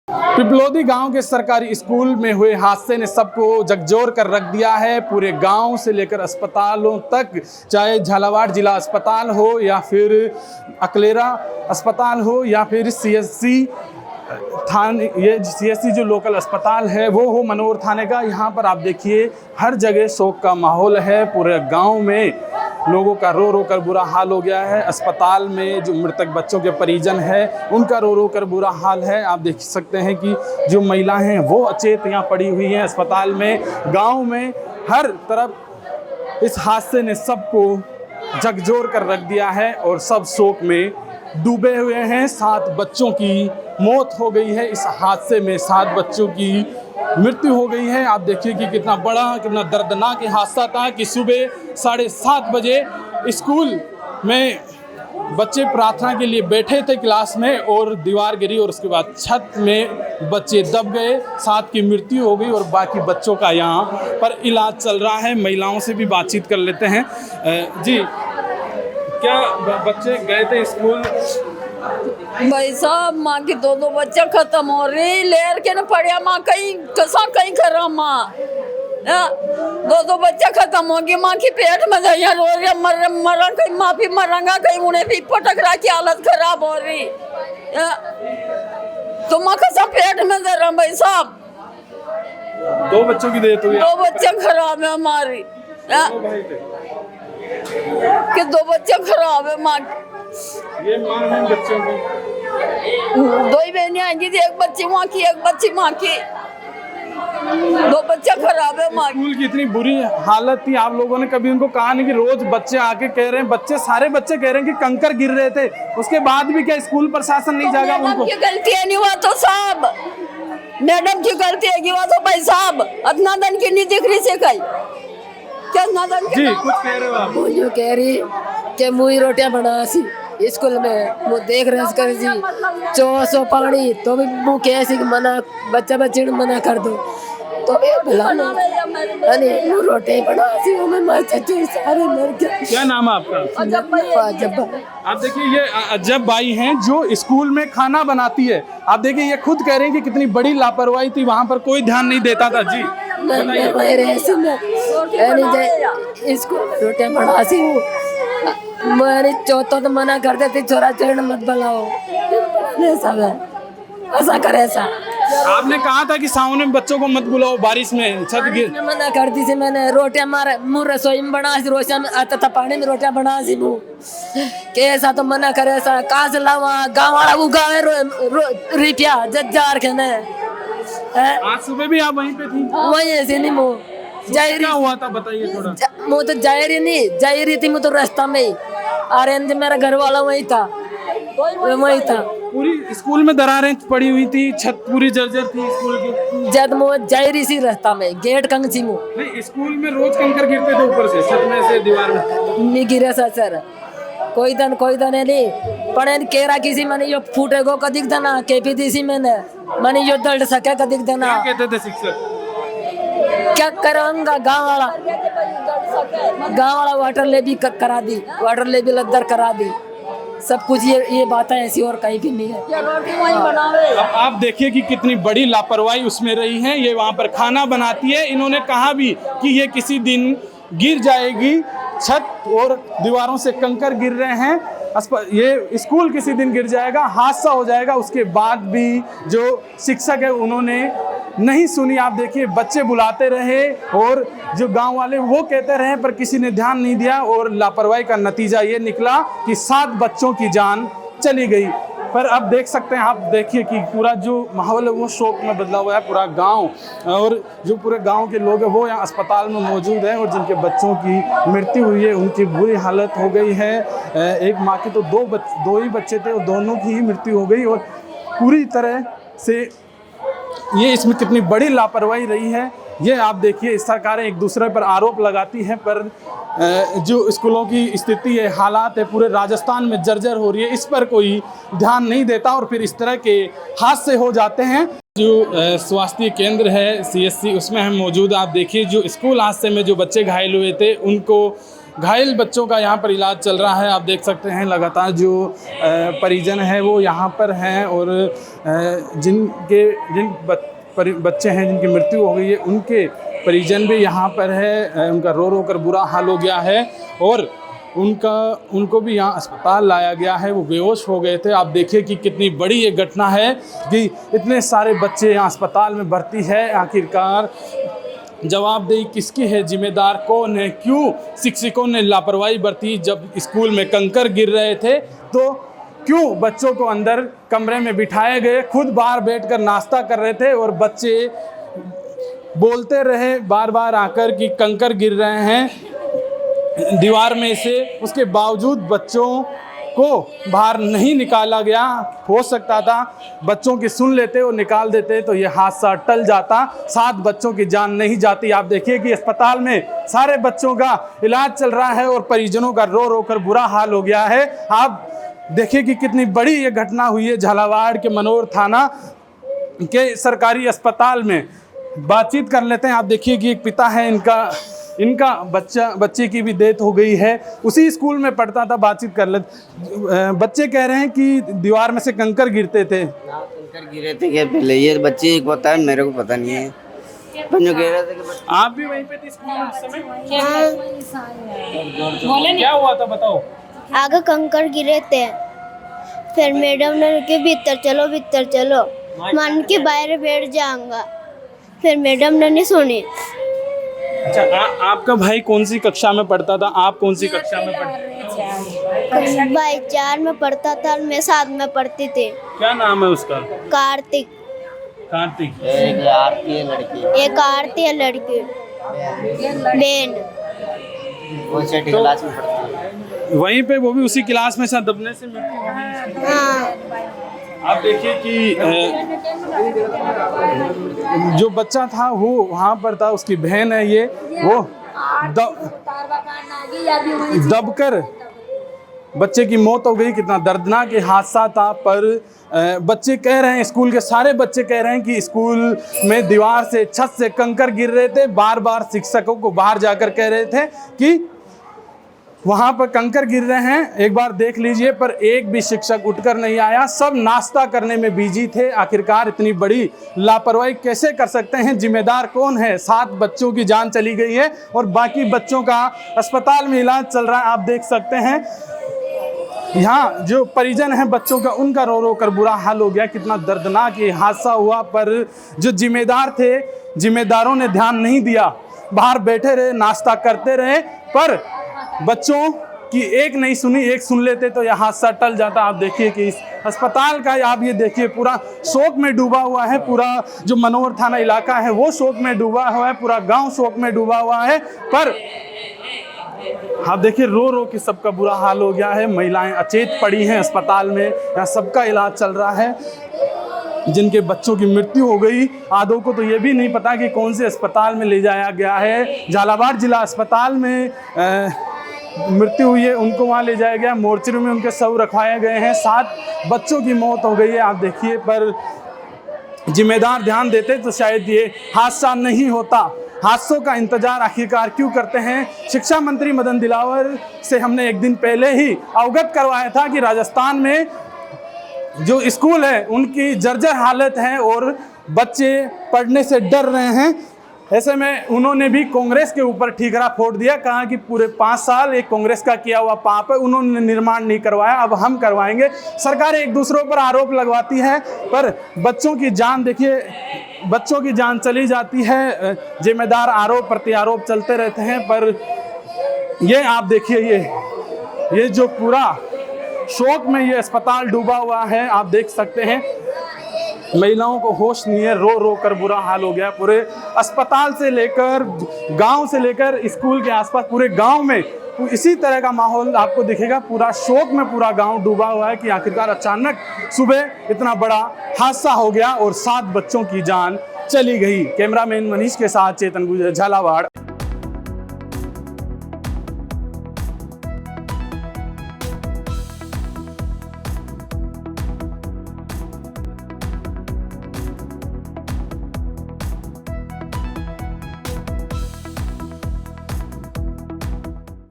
पिपलोदी गांव के सरकारी स्कूल में हुए हादसे ने सबको झकझोर कर रख दिया है। पूरे गांव से लेकर अस्पतालों तक, चाहे झालावाड़ जिला अस्पताल हो या फिर अकलेरा अस्पताल हो या फिर सीएससी थाने, ये सीएससी जो लोकल अस्पताल है वो हो मनोर थाने का, यहाँ पर आप देखिए हर जगह शोक का माहौल है। पूरे गांव में लोगों का रो रो कर बुरा हाल हो गया है। अस्पताल में जो मृतक बच्चों के परिजन हैं उनका रो रो कर बुरा हाल है। आप देख सकते हैं कि जो महिलाएं हैं वो अचेत यहाँ पड़ी हुई हैं अस्पताल में। गांव में हर तरफ इस हादसे ने सबको झकझोर कर रख दिया है और सब शोक में डूबे हुए हैं। 7 बच्चों की मौत हो गई है इस हादसे में, 7 बच्चों की मृत्यु हो गई है। आप देखिए कि कितना बड़ा, कितना दर्दनाक हादसा था कि सुबह 7:30 बजे स्कूल में बच्चे प्रार्थना के लिए बैठे थे क्लास में और दीवार गिरी और उसके बाद छत में बच्चे दब गए। 7 की मृत्यु हो गई और बाकी बच्चों का यहाँ पर इलाज चल रहा है। महिलाओं से भी बातचीत कर लेते हैं। जी, क्या बच्चे गए थे स्कूल? भाई साहब, माँ की 2 बच्चे खत्म हो रही, लेर के न पड़िया माँ कहीं कसा कहीं करा माँ। 2 बच्चे खत्म हो गए, माँ की पेट में गई रो रही, मर कहीं माँ भी मरंगा, कहीं उन्हें भी पटक रहा की हालत खराब हो रही। तो माँ कसा पेट में दे रहा भाई साहब। 2 बच्चों की डेथ हुई, 2 बच्चे खराब है हमारी कि 2 बच्चे खराब है माँ। ये माँ है बच्चों की, 2 ही बहनें आएंगी, एक बच्ची माँ की, एक बच्ची माँ की। 2 बच्चे खराब है माँ। स्कूल की इतनी बुरी हालत थी, आप लोगों ने कभी उनको कहा नहीं कि रोज बच्चे आके कह रहे हैं, सारे बच्चे कह रहे हैं कि कंकर गिर रहे थे, उसके बाद भी क्या स्कूल प्रशासन नहीं जागा उनको? की गलती है नहीं हुआ तो साहब, मैडम की गलती है कि हुआ तो भाई साहब अदना दन की नहीं दिख रही से कहीं क्या नादन जी कुछ कह रहे हो आप? वो जो कह रही कि मुई रोटियां बना सी स्कूल में, वो देख रहे कर जी 400 पानी तो भी मुँह कैसे मना, बच्चा बच्चे मना कर दो तो ये भला ना अरे वो रोटियां बना सी वो में मर चचे सारे मर गए। क्या नाम है आपका? अजब। आप देखिए ये अजब बाई हैं जो स्कूल में खाना बनाती है। आप देखिए ये खुद कह रहे हैं कि कितनी बड़ी लापरवाही थी, वहाँ पर कोई ध्यान नहीं देता था। जी स्कूल में रोटियां बना सी वो मेरे चौथा तो मना कर देती छोरा चरण मत बनाओ, ऐसा है ऐसा करे ऐसा। आपने कहा था कि सामने बच्चों को मत बुलाओ बारिश में, छत गिर। मना कर दी थी मैंने, रोटियां मारे मुँह रसोई में बना सी, रोटियां में आता था पानी में रोटियां बना सी मुँह के ऐसा तो मना करे ऐसा। कहाँ से लावा गाँव वाला उगावे रिटिया जज्जार के ने। आज सुबह भी आप वहीं पे थी? वही ऐसे नहीं मुँह क्या हुआ था बताइए थोड़ा। मुँह तो जायरी नहीं जायरी थी, मुँह तो रास्ता में ही अरे मेरा घर वाला वही था, वही था। पूरी स्कूल में दरारें पड़ी हुई थी, छत पूरी जर्जर थी स्कूल की। जब मुँह जायरी सी रास्ता में गेट कंग सी मुँह। नहीं, स्कूल में रोज कंकर गिरते थे ऊपर से, छत में से दीवार में नहीं गिरा सर कोई दन है नहीं पढ़े केरा किसी मैंने यो फूटे को कदिक देना केपी दी मैंने यो दल्ड सके कदिक देना। क्या कहते थे शिक्षक? क्या कराऊंगा गाँव वाला वाटर ले भी करा दी, वाटर ले भी लद्दर करा दी, सब कुछ ये बातें ऐसी और कहीं भी नहीं है। अब आप देखिए कि कितनी बड़ी लापरवाही उसमें रही है। ये वहाँ पर खाना बनाती है, इन्होंने कहा भी कि ये किसी दिन गिर जाएगी, छत और दीवारों से कंकर गिर रहे हैं, ये स्कूल किसी दिन गिर जाएगा, हादसा हो जाएगा। उसके बाद भी जो शिक्षक है उन्होंने नहीं सुनी। आप देखिए बच्चे बुलाते रहे और जो गांव वाले वो कहते रहे पर किसी ने ध्यान नहीं दिया और लापरवाही का नतीजा ये निकला कि 7 बच्चों की जान चली गई। पर अब देख सकते हैं, आप देखिए कि पूरा जो माहौल है वो शोक में बदला हुआ है पूरा गांव, और जो पूरे गांव के लोग हैं वो यहाँ अस्पताल में मौजूद हैं और जिनके बच्चों की मृत्यु हुई है उनकी बुरी हालत हो गई है। एक माँ की तो 2 ही बच्चे थे और दोनों की ही मृत्यु हो गई और पूरी तरह से ये इसमें कितनी बड़ी लापरवाही रही है ये आप देखिए। सरकारें एक दूसरे पर आरोप लगाती हैं पर जो स्कूलों की स्थिति है, हालात है, पूरे राजस्थान में जर्जर हो रही है, इस पर कोई ध्यान नहीं देता और फिर इस तरह के हादसे हो जाते हैं। जो स्वास्थ्य केंद्र है सीएससी उसमें हम मौजूद, आप देखिए जो स्कूल हादसे में जो बच्चे घायल हुए थे उनको घायल बच्चों का यहाँ पर इलाज चल रहा है। आप देख सकते हैं लगातार जो परिजन है वो यहाँ पर हैं और जिन बच्चे हैं जिनकी मृत्यु हो गई है उनके परिजन भी यहाँ पर है। उनका रो रो कर बुरा हाल हो गया है और उनको भी यहाँ अस्पताल लाया गया है। वो बेहोश हो गए थे। आप देखिए कि कितनी बड़ी ये घटना है कि इतने सारे बच्चे यहाँ अस्पताल में भर्ती है। आखिरकार जवाबदेही किसकी है, जिम्मेदार कौन है, क्यों शिक्षकों ने लापरवाही बरती? जब स्कूल में कंकर गिर रहे थे तो क्यों बच्चों को अंदर कमरे में बिठाए गए? खुद बाहर बैठकर नाश्ता कर रहे थे और बच्चे बोलते रहे बार बार आकर कि कंकर गिर रहे हैं दीवार में से। उसके बावजूद बच्चों को बाहर नहीं निकाला गया। हो सकता था बच्चों की सुन लेते और निकाल देते तो ये हादसा टल जाता, 7 बच्चों की जान नहीं जाती। आप देखिए कि अस्पताल में सारे बच्चों का इलाज चल रहा है और परिजनों का रो रो कर बुरा हाल हो गया है। आप देखिए कि कितनी बड़ी ये घटना हुई है झालावाड़ के मनोर थाना के सरकारी अस्पताल में। बातचीत कर लेते हैं। आप देखिए कि एक पिता है, इनका बच्चे की भी डेथ हो गई है, उसी स्कूल में पढ़ता था। बातचीत कर लेते। बच्चे कह रहे हैं कि दीवार में से कंकर गिरते थे। कंकर गिरे थे क्या पहले? ये बच्चे को पता है, मेरे को पता नहीं है। कह रहे थे कि आप भी वहीं पे थे स्कूल में उस समय? क्या हुआ था बताओ। आगे कंकर गिरे थे, फिर मैडम ने के भीतर चलो मान के बाहर बैठ जाऊंगा। फिर मैडम ने नहीं सुनी। अच्छा, आपका भाई कौन सी कक्षा में पढ़ता था? आप कौन सी कक्षा में पढ़ते? भाई 4 में पढ़ता था, मैं 7 में पढ़ती थी। क्या नाम है उसका? कार्तिक। एक आरती है लड़की, एक आरती है लड़की, बेन। वो छठी क्लास में पढ़ती है। वहीं पे वो भी उसी क्लास में था, दबने से मृत्यु हो गई। हाँ। आप देखिए कि जो बच्चा था वो वहाँ पर था, उसकी बहन है ये, वो दबकर बच्चे की मौत हो गई। कितना दर्दनाक ये हादसा था। पर बच्चे कह रहे हैं, स्कूल के सारे बच्चे कह रहे हैं कि स्कूल में दीवार से, छत से कंकर गिर रहे थे। बार बार शिक्षकों को बाहर जाकर कह रहे थे कि वहाँ पर कंकर गिर रहे हैं, एक बार देख लीजिए। पर एक भी शिक्षक उठकर नहीं आया, सब नाश्ता करने में बिजी थे। आखिरकार इतनी बड़ी लापरवाही कैसे कर सकते हैं? जिम्मेदार कौन है? 7 बच्चों की जान चली गई है और बाकी बच्चों का अस्पताल में इलाज चल रहा है। आप देख सकते हैं यहाँ जो परिजन हैं बच्चों का, उनका रो रो कर बुरा हाल हो गया। कितना दर्दनाक ये हादसा हुआ। पर जो जिम्मेदार थे, जिम्मेदारों ने ध्यान नहीं दिया, बाहर बैठे रहे, नाश्ता करते रहे। पर बच्चों की एक नहीं सुनी, एक सुन लेते तो यह हादसा टल जाता। आप देखिए कि इस अस्पताल का, आप ये देखिए पूरा शोक में डूबा हुआ है। पूरा जो मनोर थाना इलाका है वो शोक में डूबा हुआ है, पूरा गांव शोक में डूबा हुआ है। पर आप देखिए रो रो के सबका बुरा हाल हो गया है। महिलाएं अचेत पड़ी हैं अस्पताल में, यहाँ सबका इलाज चल रहा है। जिनके बच्चों की मृत्यु हो गई, आधों को तो ये भी नहीं पता कि कौन से अस्पताल में ले जाया गया है। झालावाड़ जिला अस्पताल में मृत्यु हुई है, उनको वहाँ ले जाया गया, मोर्चरी में उनके शव रखवाए गए हैं। 7 बच्चों की मौत हो गई है। आप देखिए, पर जिम्मेदार ध्यान देते तो शायद ये हादसा नहीं होता। हादसों का इंतजार आखिरकार क्यों करते हैं? शिक्षा मंत्री मदन दिलावर से हमने एक दिन पहले ही अवगत करवाया था कि राजस्थान में जो स्कूल है उनकी जर्जर हालत है और बच्चे पढ़ने से डर रहे हैं। ऐसे में उन्होंने भी कांग्रेस के ऊपर ठीकरा फोड़ दिया, कहा कि पूरे 5 साल एक कांग्रेस का किया हुआ पाप है, उन्होंने निर्माण नहीं करवाया, अब हम करवाएंगे। सरकार एक दूसरों पर आरोप लगवाती है, पर बच्चों की जान देखिए, बच्चों की जान चली जाती है। जिम्मेदार आरोप प्रत्यारोप चलते रहते हैं। पर ये आप देखिए, ये जो पूरा शोक में ये अस्पताल डूबा हुआ है, आप देख सकते हैं। महिलाओं को होश नहीं है, रो रो कर बुरा हाल हो गया। पूरे अस्पताल से लेकर, गांव से लेकर स्कूल के आसपास पूरे गांव में इसी तरह का माहौल आपको दिखेगा। पूरा शोक में पूरा गांव डूबा हुआ है कि आखिरकार अचानक सुबह इतना बड़ा हादसा हो गया और 7 बच्चों की जान चली गई। कैमरामैन मनीष के साथ चेतन गुजर, झालावाड़।